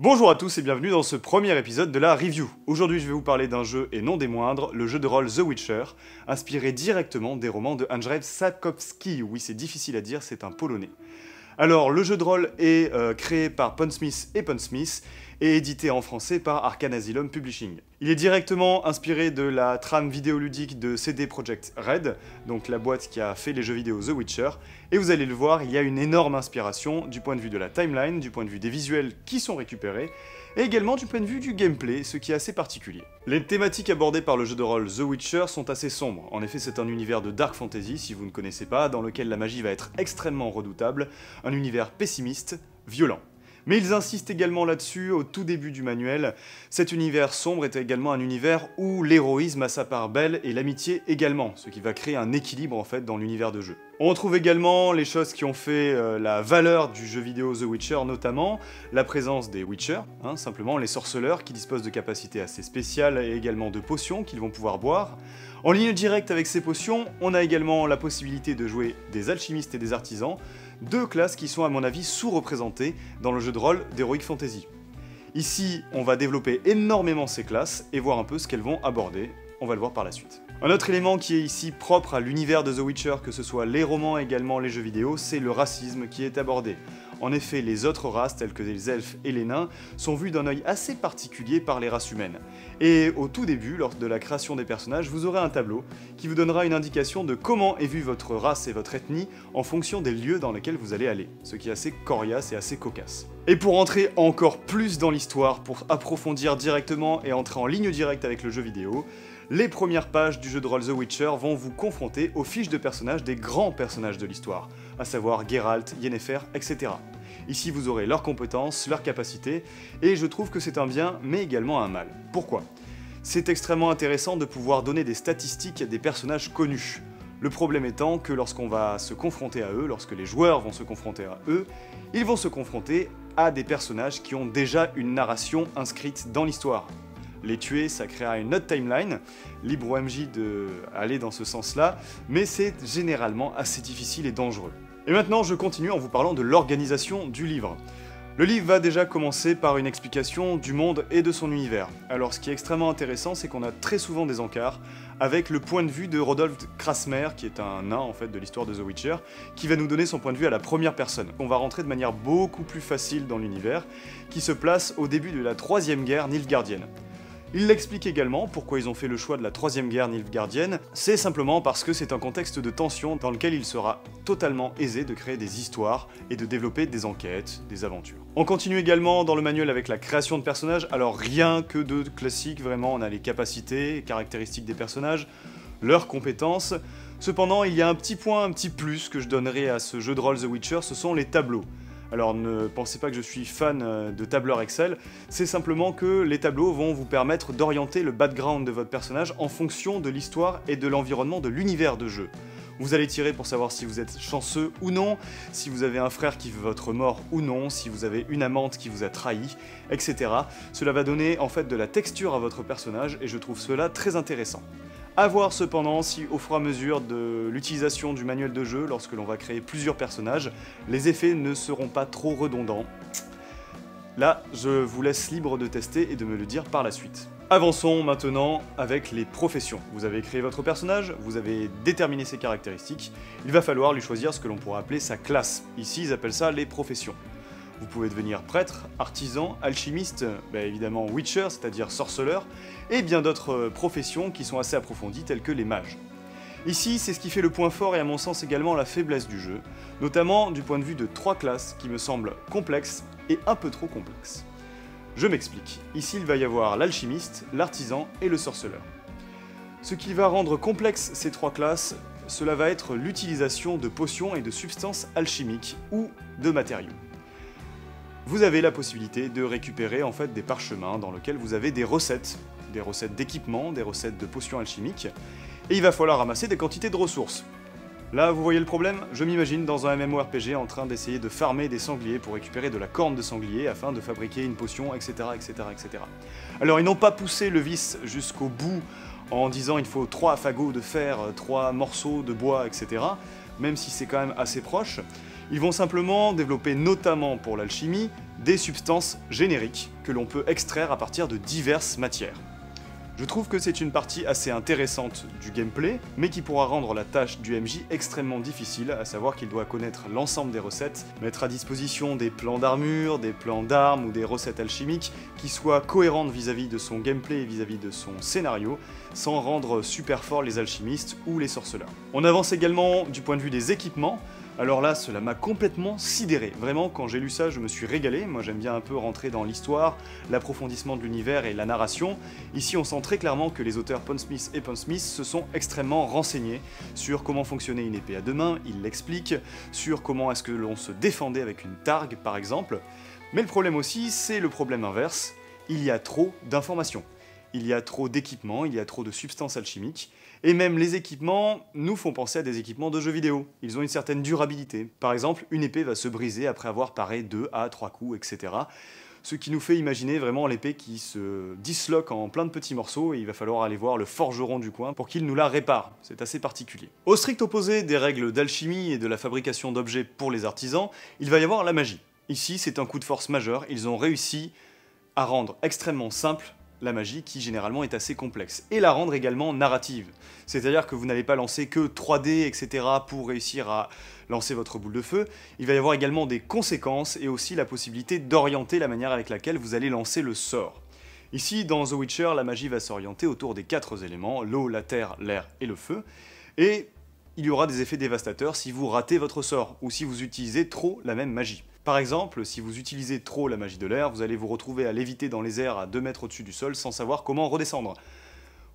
Bonjour à tous et bienvenue dans ce premier épisode de la review. Aujourd'hui je vais vous parler d'un jeu et non des moindres, le jeu de rôle The Witcher, inspiré directement des romans de Andrzej Sapkowski. Oui, c'est difficile à dire, c'est un polonais. Alors, le jeu de rôle est créé par Pondsmith et Pondsmith et édité en français par Arkane Asylum Publishing. Il est directement inspiré de la trame vidéoludique de CD Projekt Red, donc la boîte qui a fait les jeux vidéo The Witcher, et vous allez le voir, il y a une énorme inspiration du point de vue de la timeline, du point de vue des visuels qui sont récupérés, et également du point de vue du gameplay, ce qui est assez particulier. Les thématiques abordées par le jeu de rôle The Witcher sont assez sombres. En effet, c'est un univers de dark fantasy, si vous ne connaissez pas, dans lequel la magie va être extrêmement redoutable, un univers pessimiste, violent. Mais ils insistent également là-dessus au tout début du manuel. Cet univers sombre est également un univers où l'héroïsme a sa part belle et l'amitié également, ce qui va créer un équilibre en fait dans l'univers de jeu. On retrouve également les choses qui ont fait la valeur du jeu vidéo The Witcher, notamment la présence des Witchers, simplement les sorceleurs qui disposent de capacités assez spéciales et également de potions qu'ils vont pouvoir boire. En ligne directe avec ces potions, on a également la possibilité de jouer des alchimistes et des artisans, deux classes qui sont à mon avis sous-représentées dans le jeu de rôle d'Heroic Fantasy. Ici, on va développer énormément ces classes et voir un peu ce qu'elles vont aborder, on va le voir par la suite. Un autre élément qui est ici propre à l'univers de The Witcher, que ce soit les romans également les jeux vidéo, c'est le racisme qui est abordé. En effet, les autres races, telles que les elfes et les nains, sont vus d'un œil assez particulier par les races humaines. Et au tout début, lors de la création des personnages, vous aurez un tableau qui vous donnera une indication de comment est vue votre race et votre ethnie en fonction des lieux dans lesquels vous allez aller, ce qui est assez coriace et assez cocasse. Et pour entrer encore plus dans l'histoire, pour approfondir directement et entrer en ligne directe avec le jeu vidéo, les premières pages du jeu de rôle The Witcher vont vous confronter aux fiches de personnages des grands personnages de l'histoire, à savoir Geralt, Yennefer, etc. Ici vous aurez leurs compétences, leurs capacités, et je trouve que c'est un bien, mais également un mal. Pourquoi ? C'est extrêmement intéressant de pouvoir donner des statistiques à des personnages connus. Le problème étant que lorsqu'on va se confronter à eux, lorsque les joueurs vont se confronter à eux, ils vont se confronter à des personnages qui ont déjà une narration inscrite dans l'histoire. Les tuer, ça créera une autre timeline, libre au MJ d'aller dans ce sens-là, mais c'est généralement assez difficile et dangereux. Et maintenant, je continue en vous parlant de l'organisation du livre. Le livre va déjà commencer par une explication du monde et de son univers. Alors ce qui est extrêmement intéressant, c'est qu'on a très souvent des encarts avec le point de vue de Rodolphe Krasmer, qui est un nain en fait de l'histoire de The Witcher, qui va nous donner son point de vue à la première personne. On va rentrer de manière beaucoup plus facile dans l'univers, qui se place au début de la Troisième Guerre nilfgaardienne. Il l'explique également pourquoi ils ont fait le choix de la Troisième Guerre nilfgaardienne, c'est simplement parce que c'est un contexte de tension dans lequel il sera totalement aisé de créer des histoires et de développer des enquêtes, des aventures. On continue également dans le manuel avec la création de personnages, alors rien que de classique, vraiment on a les capacités, caractéristiques des personnages, leurs compétences. Cependant il y a un petit point, un petit plus que je donnerai à ce jeu de rôle The Witcher, ce sont les tableaux. Alors ne pensez pas que je suis fan de tableurs Excel, c'est simplement que les tableaux vont vous permettre d'orienter le background de votre personnage en fonction de l'histoire et de l'environnement de l'univers de jeu. Vous allez tirer pour savoir si vous êtes chanceux ou non, si vous avez un frère qui veut votre mort ou non, si vous avez une amante qui vous a trahi, etc. Cela va donner en fait de la texture à votre personnage et je trouve cela très intéressant. A voir cependant si au fur et à mesure de l'utilisation du manuel de jeu, lorsque l'on va créer plusieurs personnages, les effets ne seront pas trop redondants. Là, je vous laisse libre de tester et de me le dire par la suite. Avançons maintenant avec les professions. Vous avez créé votre personnage, vous avez déterminé ses caractéristiques, il va falloir lui choisir ce que l'on pourrait appeler sa classe. Ici, ils appellent ça les professions. Vous pouvez devenir prêtre, artisan, alchimiste, évidemment witcher, c'est-à-dire sorceleur, et bien d'autres professions qui sont assez approfondies telles que les mages. Ici, c'est ce qui fait le point fort et à mon sens également la faiblesse du jeu, notamment du point de vue de trois classes qui me semblent complexes et un peu trop complexes. Je m'explique. Ici, il va y avoir l'alchimiste, l'artisan et le sorceleur. Ce qui va rendre complexes ces trois classes, cela va être l'utilisation de potions et de substances alchimiques ou de matériaux. Vous avez la possibilité de récupérer en fait des parchemins dans lesquels vous avez des recettes d'équipement, des recettes de potions alchimiques, et il va falloir ramasser des quantités de ressources. Là, vous voyez le problème? Je m'imagine dans un MMORPG en train d'essayer de farmer des sangliers pour récupérer de la corne de sanglier afin de fabriquer une potion, etc. etc., etc. Alors ils n'ont pas poussé le vice jusqu'au bout en disant il faut 3 fagots de fer, 3 morceaux de bois, etc. Même si c'est quand même assez proche. Ils vont simplement développer, notamment pour l'alchimie, des substances génériques que l'on peut extraire à partir de diverses matières. Je trouve que c'est une partie assez intéressante du gameplay, mais qui pourra rendre la tâche du MJ extrêmement difficile, à savoir qu'il doit connaître l'ensemble des recettes, mettre à disposition des plans d'armure, des plans d'armes ou des recettes alchimiques qui soient cohérentes vis-à-vis de son gameplay et vis-à-vis de son scénario, sans rendre super forts les alchimistes ou les sorceleurs. On avance également du point de vue des équipements. Alors là, cela m'a complètement sidéré. Vraiment, quand j'ai lu ça, je me suis régalé. Moi, j'aime bien un peu rentrer dans l'histoire, l'approfondissement de l'univers et la narration. Ici, on sent très clairement que les auteurs Pondsmith et Pondsmith se sont extrêmement renseignés sur comment fonctionnait une épée à deux mains, ils l'expliquent, sur comment est-ce que l'on se défendait avec une targue, par exemple. Mais le problème aussi, c'est le problème inverse. Il y a trop d'informations. Il y a trop d'équipements, il y a trop de substances alchimiques, et même les équipements nous font penser à des équipements de jeux vidéo. Ils ont une certaine durabilité. Par exemple, une épée va se briser après avoir paré 2 à 3 coups, etc. Ce qui nous fait imaginer vraiment l'épée qui se disloque en plein de petits morceaux, et il va falloir aller voir le forgeron du coin pour qu'il nous la répare. C'est assez particulier. Au strict opposé des règles d'alchimie et de la fabrication d'objets pour les artisans, il va y avoir la magie. Ici, c'est un coup de force majeur, ils ont réussi à rendre extrêmement simple la magie qui généralement est assez complexe, et la rendre également narrative. C'est-à-dire que vous n'allez pas lancer que 3D, etc. pour réussir à lancer votre boule de feu, il va y avoir également des conséquences et aussi la possibilité d'orienter la manière avec laquelle vous allez lancer le sort. Ici, dans The Witcher, la magie va s'orienter autour des 4 éléments, l'eau, la terre, l'air et le feu, et il y aura des effets dévastateurs si vous ratez votre sort, ou si vous utilisez trop la même magie. Par exemple, si vous utilisez trop la magie de l'air, vous allez vous retrouver à léviter dans les airs à 2 mètres au-dessus du sol sans savoir comment redescendre.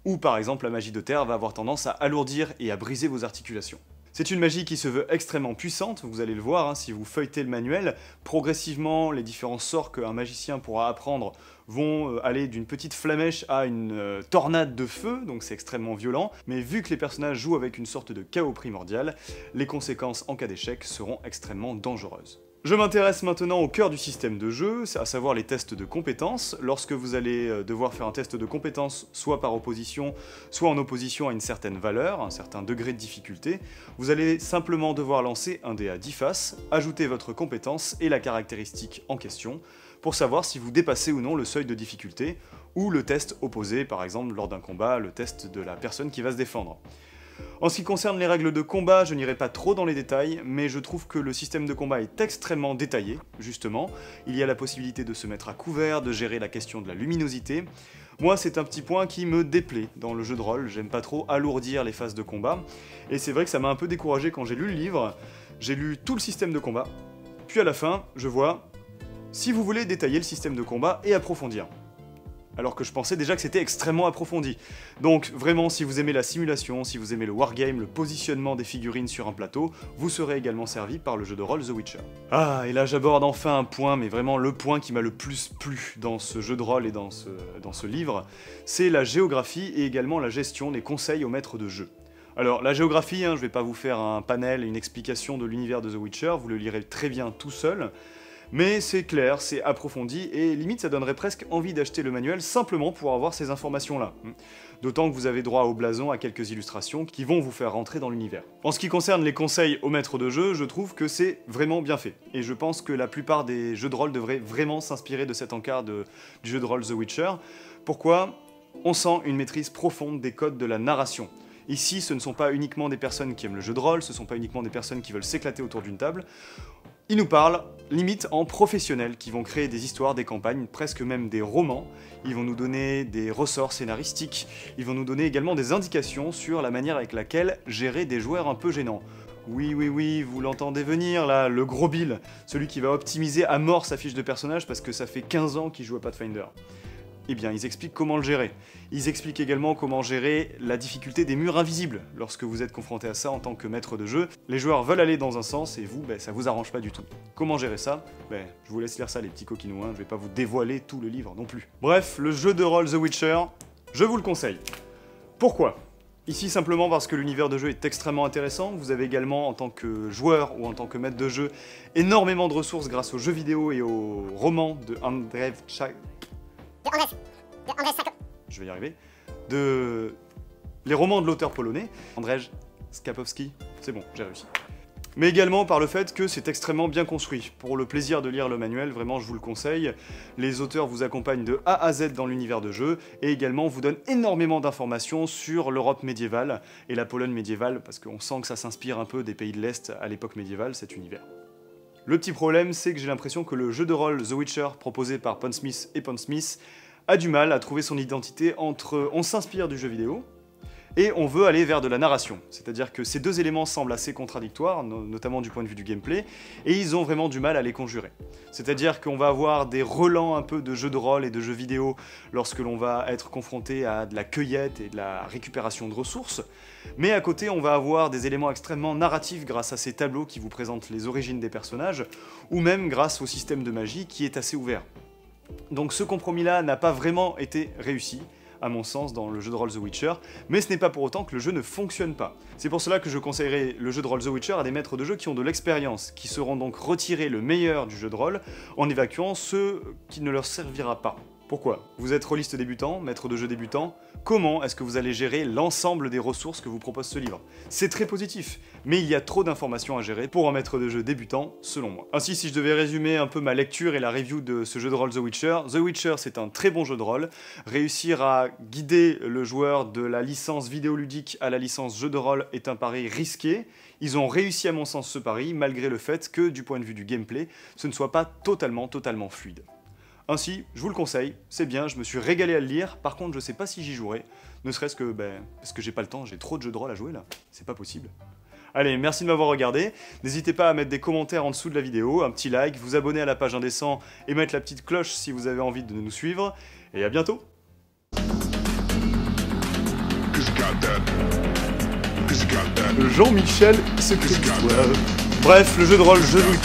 Ou par exemple, la magie de terre va avoir tendance à alourdir et à briser vos articulations. C'est une magie qui se veut extrêmement puissante, vous allez le voir, si vous feuilletez le manuel, progressivement les différents sorts qu'un magicien pourra apprendre vont aller d'une petite flamèche à une tornade de feu, donc c'est extrêmement violent, mais vu que les personnages jouent avec une sorte de chaos primordial, les conséquences en cas d'échec seront extrêmement dangereuses. Je m'intéresse maintenant au cœur du système de jeu, à savoir les tests de compétences. Lorsque vous allez devoir faire un test de compétences, soit par opposition, soit en opposition à une certaine valeur, un certain degré de difficulté, vous allez simplement devoir lancer un dé à 10 faces, ajouter votre compétence et la caractéristique en question, pour savoir si vous dépassez ou non le seuil de difficulté, ou le test opposé, par exemple lors d'un combat, le test de la personne qui va se défendre. En ce qui concerne les règles de combat, je n'irai pas trop dans les détails, mais je trouve que le système de combat est extrêmement détaillé, justement. Il y a la possibilité de se mettre à couvert, de gérer la question de la luminosité. Moi, c'est un petit point qui me déplaît dans le jeu de rôle, j'aime pas trop alourdir les phases de combat, et c'est vrai que ça m'a un peu découragé quand j'ai lu le livre. J'ai lu tout le système de combat, puis à la fin, je vois « Si vous voulez détailler le système de combat et approfondir ». Alors que je pensais déjà que c'était extrêmement approfondi. Donc vraiment, si vous aimez la simulation, si vous aimez le wargame, le positionnement des figurines sur un plateau, vous serez également servi par le jeu de rôle The Witcher. Ah, et là j'aborde enfin un point, mais vraiment le point qui m'a le plus plu dans ce jeu de rôle et dans ce livre, c'est la géographie et également la gestion des conseils aux maîtres de jeu. Alors la géographie, je vais pas vous faire un panel et une explication de l'univers de The Witcher, vous le lirez très bien tout seul, mais c'est clair, c'est approfondi, et limite ça donnerait presque envie d'acheter le manuel simplement pour avoir ces informations-là. D'autant que vous avez droit au blason, à quelques illustrations qui vont vous faire rentrer dans l'univers. En ce qui concerne les conseils aux maîtres de jeu, je trouve que c'est vraiment bien fait. Et je pense que la plupart des jeux de rôle devraient vraiment s'inspirer de cet encart du jeu de rôle The Witcher. Pourquoi ? On sent une maîtrise profonde des codes de la narration. Ici, ce ne sont pas uniquement des personnes qui aiment le jeu de rôle, ce ne sont pas uniquement des personnes qui veulent s'éclater autour d'une table. Ils nous parlent, limite en professionnels, qui vont créer des histoires, des campagnes, presque même des romans. Ils vont nous donner des ressorts scénaristiques, ils vont nous donner également des indications sur la manière avec laquelle gérer des joueurs un peu gênants. Oui, vous l'entendez venir là, le gros Bill, celui qui va optimiser à mort sa fiche de personnage parce que ça fait 15 ans qu'il joue à Pathfinder. Eh bien, ils expliquent comment le gérer. Ils expliquent également comment gérer la difficulté des murs invisibles. Lorsque vous êtes confronté à ça en tant que maître de jeu, les joueurs veulent aller dans un sens et vous, ça vous arrange pas du tout. Comment gérer ça ? Je vous laisse lire ça les petits coquinous, je vais pas vous dévoiler tout le livre non plus. Bref, le jeu de rôle The Witcher, je vous le conseille. Pourquoi ? Ici simplement parce que l'univers de jeu est extrêmement intéressant, vous avez également en tant que joueur ou en tant que maître de jeu énormément de ressources grâce aux jeux vidéo et aux romans de Andrzej Je vais y arriver. Les romans de l'auteur polonais, Andrzej Sapkowski, c'est bon, j'ai réussi. mais également par le fait que c'est extrêmement bien construit. Pour le plaisir de lire le manuel, vraiment je vous le conseille, les auteurs vous accompagnent de A à Z dans l'univers de jeu, et également vous donnent énormément d'informations sur l'Europe médiévale et la Pologne médiévale, parce qu'on sent que ça s'inspire un peu des pays de l'Est à l'époque médiévale, cet univers. Le petit problème, c'est que j'ai l'impression que le jeu de rôle The Witcher, proposé par Pondsmith et Pondsmith, a du mal à trouver son identité entre on s'inspire du jeu vidéo, et on veut aller vers de la narration. C'est-à-dire que ces deux éléments semblent assez contradictoires, notamment du point de vue du gameplay, et ils ont vraiment du mal à les conjurer. C'est-à-dire qu'on va avoir des relents un peu de jeux de rôle et de jeux vidéo lorsque l'on va être confronté à de la cueillette et de la récupération de ressources, mais à côté on va avoir des éléments extrêmement narratifs grâce à ces tableaux qui vous présentent les origines des personnages, ou même grâce au système de magie qui est assez ouvert. Donc ce compromis-là n'a pas vraiment été réussi, à mon sens, dans le jeu de rôle The Witcher, mais ce n'est pas pour autant que le jeu ne fonctionne pas. C'est pour cela que je conseillerais le jeu de rôle The Witcher à des maîtres de jeu qui ont de l'expérience, qui sauront donc retirer le meilleur du jeu de rôle en évacuant ce qui ne leur servira pas. Pourquoi? Vous êtes rôliste débutant, maître de jeu débutant, comment est-ce que vous allez gérer l'ensemble des ressources que vous propose ce livre? C'est très positif, mais il y a trop d'informations à gérer pour un maître de jeu débutant, selon moi. Ainsi, si je devais résumer un peu ma lecture et la review de ce jeu de rôle The Witcher c'est un très bon jeu de rôle. Réussir à guider le joueur de la licence vidéoludique à la licence jeu de rôle est un pari risqué. Ils ont réussi à mon sens ce pari, malgré le fait que, du point de vue du gameplay, ce ne soit pas totalement fluide. Ainsi, je vous le conseille, c'est bien, je me suis régalé à le lire, par contre je sais pas si j'y jouerai, ne serait-ce que parce que j'ai pas le temps, j'ai trop de jeux de rôle à jouer là, c'est pas possible. Allez, merci de m'avoir regardé, n'hésitez pas à mettre des commentaires en dessous de la vidéo, un petit like, vous abonner à la page Indécent et mettre la petite cloche si vous avez envie de nous suivre, et à bientôt. Jean-Michel, ce que bref, le jeu de rôle, je joue.